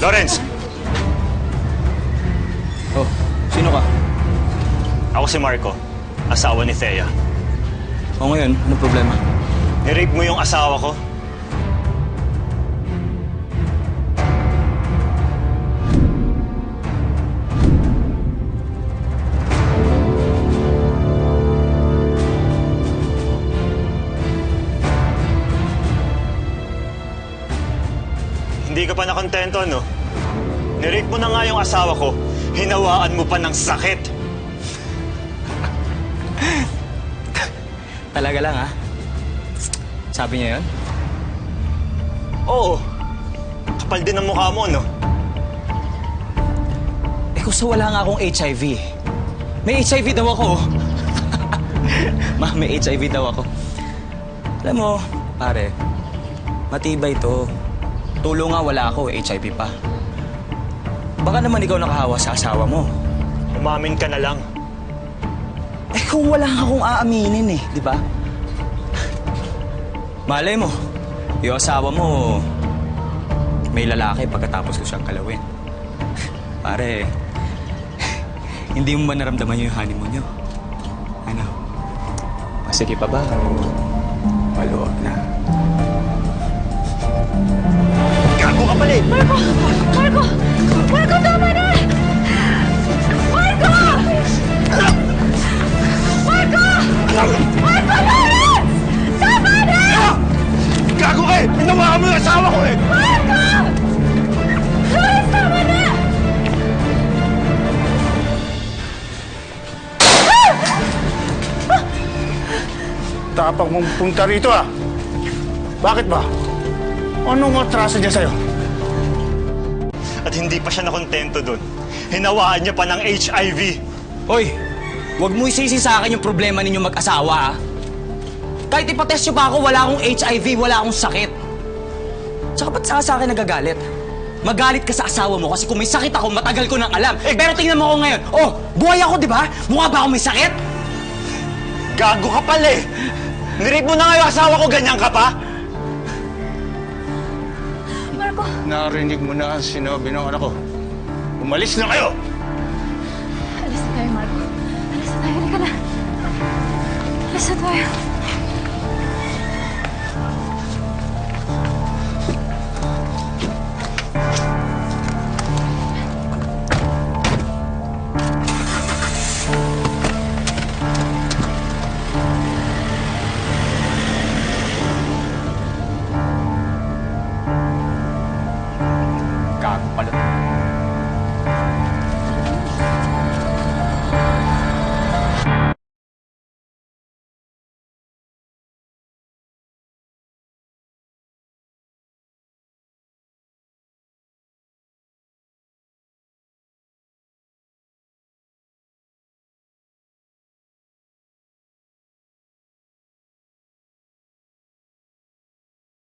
Lawrence! Oh, sino ka? Ako si Marco, asawa ni Thea. O ngayon, ano problema? Nirape mo yung asawa ko. Hindi ka pa nakontento, no? Nirape mo na nga yung asawa ko, hinawaan mo pa ng sakit. Talaga lang, ha? Sabi niya yun? Oo. Kapal din ang mukha mo, no? Eh, kung sa wala nga akong HIV. May HIV daw ako. Ma, may HIV daw ako. Alam mo, pare, matibay to. Tulo nga wala ako, HIV pa. Baka naman ikaw nakahawa sa asawa mo. Umamin ka na lang. Eh kung wala akong aaminin eh, di ba? Malay mo, yung asawa mo, may lalaki pagkatapos ko siyang kalawin. Pare, hindi mo ba naramdaman yung honeymoon niyo? Ano? Masige pa ba? Maluwag na. Gago ka pala eh! Marco! Marco! Marco, tama na! Marco! Marco! Marco, Lawrence! Tama na! Gago ka eh! Hinawakan mo yung asawa ko eh! Marco! Lawrence, tama na! Tapang mong punta rito ah. Bakit ba? Anong atraso niya sa'yo? At hindi pa siya nakontento dun. Hinawaan niya pa ng HIV. Hoy, huwag mo isisi sa akin yung problema ninyo mag-asawa, ha? Kahit ipatest nyo pa ako, wala akong HIV, wala akong sakit. Tsaka ba't sa akin nagagalit? Magalit ka sa asawa mo kasi kung may sakit ako, matagal ko nang alam. Pero tingnan mo ako ngayon. Oh, buhay ako, di ba? Mukha ba ako may sakit? Gago ka pala eh! Nirape mo na nga yung asawa ko, ganyan ka pa? Marco! Narinig mo na ang sinabi ng anak ko. Umalis na kayo! Alis na tayo, Marco. Alis na tayo. Halika na. Alis na tayo.